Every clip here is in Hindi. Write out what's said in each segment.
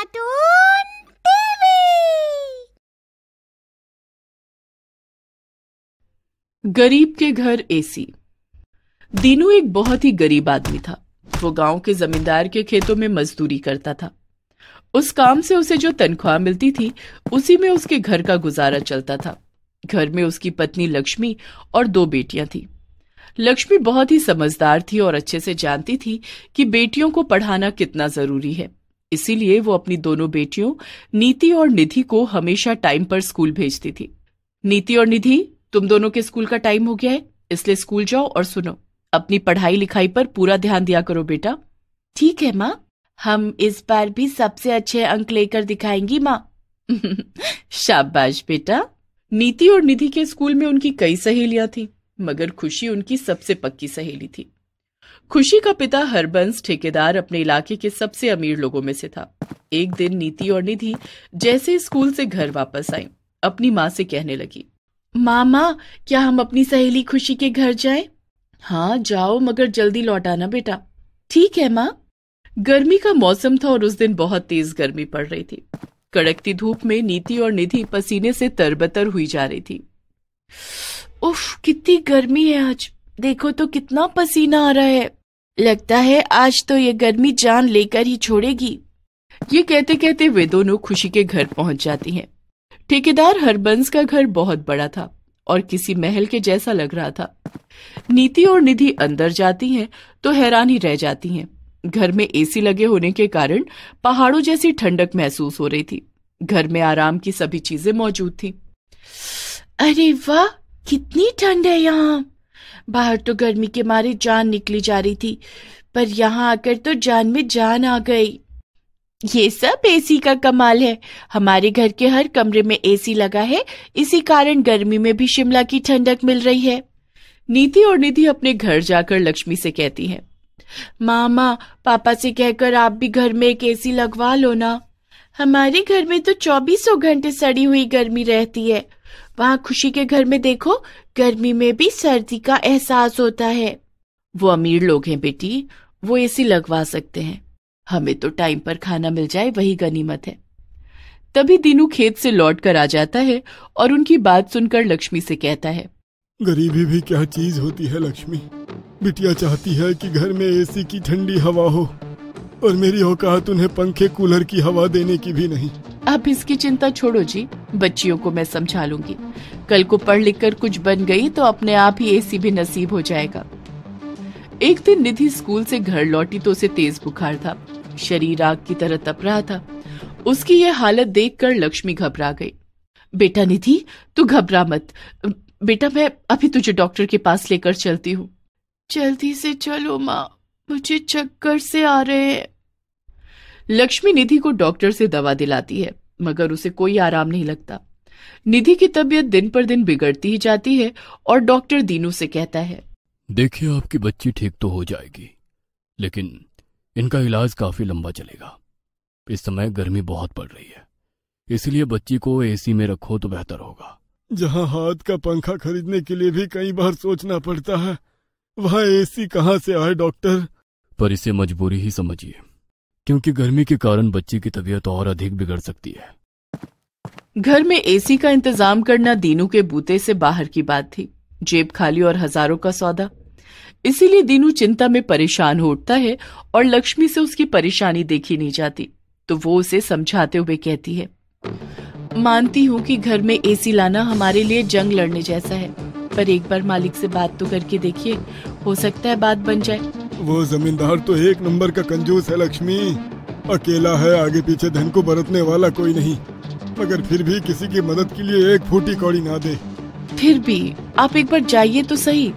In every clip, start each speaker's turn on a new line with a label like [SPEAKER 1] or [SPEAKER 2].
[SPEAKER 1] Cartoon TV.
[SPEAKER 2] गरीब के घर एसी। दीनू एक बहुत ही गरीब आदमी था। वो गांव के जमींदार के खेतों में मजदूरी करता था। उस काम से उसे जो तनख्वाह मिलती थी उसी में उसके घर का गुजारा चलता था। घर में उसकी पत्नी लक्ष्मी और 2 बेटियां थी। लक्ष्मी बहुत ही समझदार थी और अच्छे से जानती थी कि बेटियों को पढ़ाना कितना जरूरी है। इसीलिए वो अपनी दोनों बेटियों नीति और निधि को हमेशा टाइम पर स्कूल भेजती थी। नीति और निधि, तुम दोनों के स्कूल का टाइम हो गया है, इसलिए स्कूल जाओ और सुनो, अपनी पढ़ाई लिखाई पर पूरा ध्यान दिया करो बेटा। ठीक है माँ, हम इस बार भी सबसे अच्छे अंक लेकर दिखाएंगी माँ। शाबाश बेटा। नीति और निधि के स्कूल में उनकी कई सहेलियां थीं, मगर खुशी उनकी सबसे पक्की सहेली थी। खुशी का पिता हरबंस ठेकेदार अपने इलाके के सबसे अमीर लोगों में से था। एक दिन नीति और निधि जैसे स्कूल से घर वापस आई, अपनी माँ से कहने लगी, माँ, क्या हम अपनी सहेली खुशी के घर जाएं? हाँ जाओ, मगर जल्दी लौट आना बेटा। ठीक है माँ। गर्मी का मौसम था और उस दिन बहुत तेज गर्मी पड़ रही थी। कड़कती धूप में नीति और निधि पसीने से तरबतर हुई जा रही थी। उफ, कितनी गर्मी है आज, देखो तो कितना पसीना आ रहा है। लगता है आज तो ये गर्मी जान लेकर ही छोड़ेगी। ये कहते कहते वे दोनों खुशी के घर पहुंच जाती हैं। ठेकेदार हरबंस का घर बहुत बड़ा था और किसी महल के जैसा लग रहा था। नीति और निधि अंदर जाती हैं तो हैरान ही रह जाती हैं। घर में एसी लगे होने के कारण पहाड़ों जैसी ठंडक महसूस हो रही थी। घर में आराम की सभी चीजें मौजूद थी। अरे वाह, कितनी ठंड है यहाँ। बाहर तो गर्मी के मारे जान निकली जा रही थी, पर यहाँ आकर तो जान में जान आ गई। ये सब एसी का कमाल है। हमारे घर के हर कमरे में एसी लगा है, इसी कारण गर्मी में भी शिमला की ठंडक मिल रही है। नीति और निधि अपने घर जाकर लक्ष्मी से कहती हैं, मामा, पापा से कहकर आप भी घर में एक एसी लगवा लो ना। हमारे घर में तो 24 घंटे सड़ी हुई गर्मी रहती है। वहां खुशी के घर में देखो, गर्मी में भी सर्दी का एहसास होता है। वो अमीर लोग हैं बेटी, वो एसी लगवा सकते हैं। हमें तो टाइम पर खाना मिल जाए वही गनीमत है। तभी दीनू खेत से लौट कर आ जाता है और उनकी बात सुनकर लक्ष्मी से कहता है,
[SPEAKER 3] गरीबी भी क्या चीज होती है लक्ष्मी। बिटिया चाहती है कि घर में एसी की ठंडी हवा हो, और मेरी औकात उन्हें पंखे कूलर की हवा देने की भी नहीं।
[SPEAKER 2] अब इसकी चिंता छोड़ो जी, बच्चियों को मैं समझा लूंगी। कल को पढ़ लिख कर कुछ बन गई तो अपने आप ही एसी भी नसीब हो जाएगा। एक दिन निधि स्कूल से घर लौटी तो उसे तेज बुखार था। शरीर आग की तरह तप रहा था। उसकी यह हालत देखकर लक्ष्मी घबरा गई। बेटा निधि, तू घबरा मत बेटा, मैं अभी तुझे डॉक्टर के पास लेकर चलती हूँ। जल्दी से चलो माँ, मुझे चक्कर से आ रहे हैं। लक्ष्मी निधि को डॉक्टर से दवा दिलाती है, मगर उसे कोई आराम नहीं लगता। निधि की तबीयत दिन पर दिन बिगड़ती ही जाती है और डॉक्टर दीनू से कहता है,
[SPEAKER 4] देखिए, आपकी बच्ची ठीक तो हो जाएगी, लेकिन इनका इलाज काफी लंबा चलेगा। इस समय गर्मी बहुत पड़ रही है, इसलिए बच्ची को एसी में रखो तो बेहतर होगा।
[SPEAKER 3] जहाँ हाथ का पंखा खरीदने के लिए भी कई बार सोचना पड़ता है, वहाँ एसी कहाँ से आए डॉक्टर?
[SPEAKER 4] पर इसे मजबूरी ही समझिए, क्योंकि गर्मी के कारण बच्ची की तबीयत और अधिक बिगड़ सकती है।
[SPEAKER 2] घर में एसी का इंतजाम करना दीनू के बूते से बाहर की बात थी। जेब खाली और हजारों का सौदा। इसीलिए दीनू चिंता में परेशान हो उठता है और लक्ष्मी से उसकी परेशानी देखी नहीं जाती, तो वो उसे समझाते हुए कहती है, मानती हूँ कि घर में एसी लाना हमारे लिए जंग लड़ने जैसा है, पर एक बार मालिक से बात तो करके देखिए, हो सकता है बात बन जाए।
[SPEAKER 3] वो जमींदार तो एक नंबर का कंजूस है लक्ष्मी। अकेला है, आगे पीछे धन को बरतने वाला कोई नहीं, मगर फिर भी किसी की मदद के लिए एक फूटी कौड़ी ना दे।
[SPEAKER 2] फिर भी आप एक बार जाइए तो सही।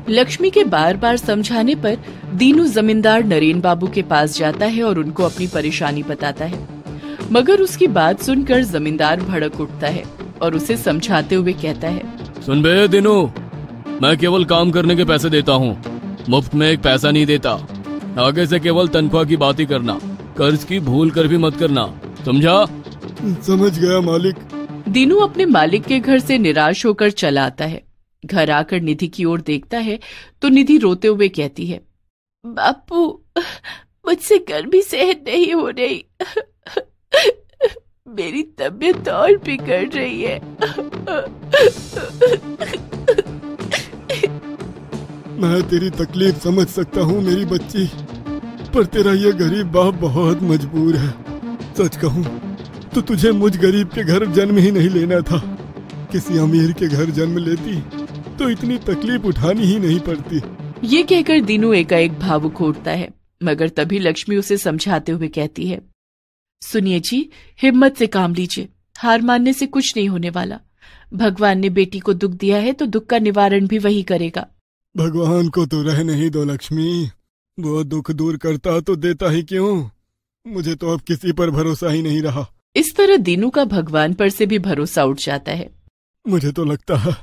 [SPEAKER 2] लक्ष्मी के बार बार समझाने पर दीनू जमींदार नरेन बाबू के पास जाता है और उनको अपनी परेशानी बताता है, मगर उसकी बात सुनकर जमींदार भड़क उठता है और उसे समझाते हुए कहता है,
[SPEAKER 4] सुन बे दीनू, मैं केवल काम करने के पैसे देता हूँ, मुफ्त में एक पैसा नहीं देता। आगे से केवल तनख्वाह की बात ही करना, कर्ज की भूल कर भी मत करना, समझा?
[SPEAKER 3] समझ गया मालिक।
[SPEAKER 2] दीनू अपने मालिक के घर से निराश होकर चला आता है। घर आकर निधि की ओर देखता है तो निधि रोते हुए कहती है, बापू, मुझसे गर्मी सहन नहीं हो रही। मेरी तबीयत और बिगड़ रही है।
[SPEAKER 3] मैं तेरी तकलीफ समझ सकता हूँ मेरी बच्ची, पर तेरा ये गरीब बाप बहुत मजबूर है। सच कहूँ तो तुझे मुझ गरीब के घर जन्म ही नहीं लेना था। किसी अमीर के घर जन्म लेती तो इतनी तकलीफ उठानी ही नहीं पड़ती।
[SPEAKER 2] ये कहकर दीनू एकाएक भावुक उठता है, मगर तभी लक्ष्मी उसे समझाते हुए कहती है, सुनिए जी, हिम्मत से काम लीजिए, हार मानने से कुछ नहीं होने वाला। भगवान ने बेटी को दुख दिया है तो दुख का निवारण भी वही करेगा।
[SPEAKER 3] भगवान को तो रहने ही दो लक्ष्मी, वो दुख दूर करता तो देता ही क्यों। मुझे तो अब किसी पर भरोसा ही नहीं रहा।
[SPEAKER 2] इस तरह दीनू का भगवान पर से भी भरोसा उठ जाता है।
[SPEAKER 3] मुझे तो लगता है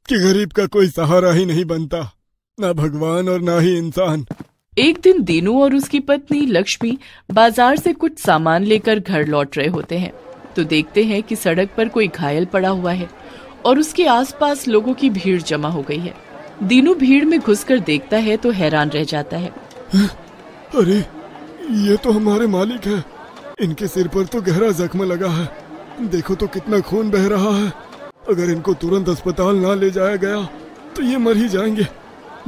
[SPEAKER 3] कि गरीब का कोई सहारा ही नहीं बनता, ना भगवान और ना ही इंसान।
[SPEAKER 2] एक दिन दीनू और उसकी पत्नी लक्ष्मी बाजार से कुछ सामान लेकर घर लौट रहे होते हैं तो देखते हैं कि सड़क पर कोई घायल पड़ा हुआ है और उसके आसपास लोगों की भीड़ जमा हो गई है। दीनू भीड़ में घुसकर देखता है तो हैरान रह जाता है।
[SPEAKER 3] अरे ये तो हमारे मालिक है, इनके सिर पर तो गहरा जख्म लगा है, देखो तो कितना खून बह रहा है। अगर इनको तुरंत अस्पताल ना ले जाया गया तो ये मर ही जाएंगे।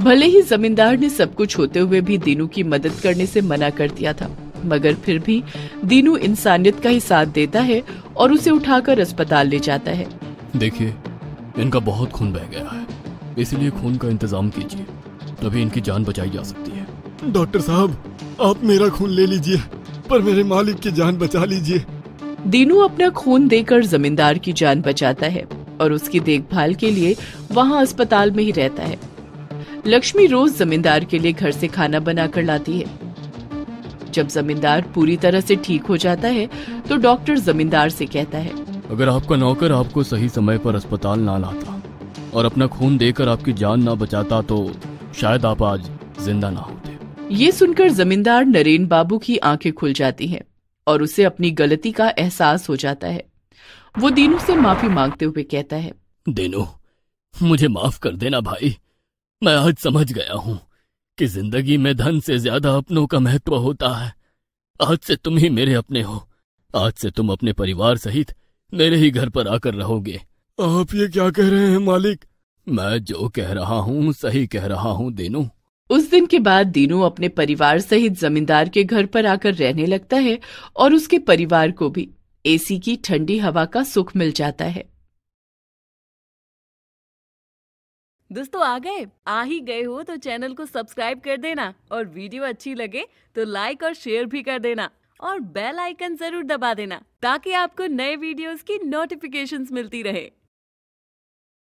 [SPEAKER 2] भले ही जमींदार ने सब कुछ होते हुए भी दीनू की मदद करने से मना कर दिया था, मगर फिर भी दीनू इंसानियत का ही साथ देता है और उसे उठाकर अस्पताल ले जाता है।
[SPEAKER 4] देखिए, इनका बहुत खून बह गया है, इसलिए खून का इंतजाम कीजिए, तभी इनकी जान बचाई जा सकती है।
[SPEAKER 3] डॉक्टर साहब, आप मेरा खून ले लीजिए, पर मेरे मालिक की जान बचा लीजिए।
[SPEAKER 2] दीनू अपना खून देकर जमींदार की जान बचाता है और उसकी देखभाल के लिए वहाँ अस्पताल में ही रहता है। लक्ष्मी रोज जमींदार के लिए घर से खाना बनाकर लाती है। जब जमींदार पूरी तरह से ठीक हो जाता है तो डॉक्टर जमींदार से कहता है,
[SPEAKER 4] अगर आपका नौकर आपको सही समय पर अस्पताल ना लाता और अपना खून देकर आपकी जान ना बचाता तो शायद आप आज जिंदा ना होते।
[SPEAKER 2] ये सुनकर जमींदार नरेन बाबू की आंखें खुल जाती हैं और उसे अपनी गलती का एहसास हो जाता है। वो दीनू से माफी मांगते हुए कहता है,
[SPEAKER 4] दीनू, मुझे माफ कर देना भाई। मैं आज समझ गया हूँ कि जिंदगी में धन से ज्यादा अपनों का महत्व होता है। आज से तुम ही मेरे अपने हो। आज से तुम अपने परिवार सहित मेरे ही घर पर आकर रहोगे।
[SPEAKER 3] आप ये क्या कह रहे हैं मालिक?
[SPEAKER 4] मैं जो कह रहा हूँ सही कह रहा हूँ दीनू।
[SPEAKER 2] उस दिन के बाद दीनू अपने परिवार सहित जमींदार के घर पर आकर रहने लगता है और उसके परिवार को भी एसी की ठंडी हवा का सुख मिल जाता है।
[SPEAKER 1] दोस्तों, आ ही गए हो तो चैनल को सब्सक्राइब कर देना और वीडियो अच्छी लगे तो लाइक और शेयर भी कर देना और बेल आइकन जरूर दबा देना ताकि आपको नए वीडियोस की नोटिफिकेशंस मिलती रहे।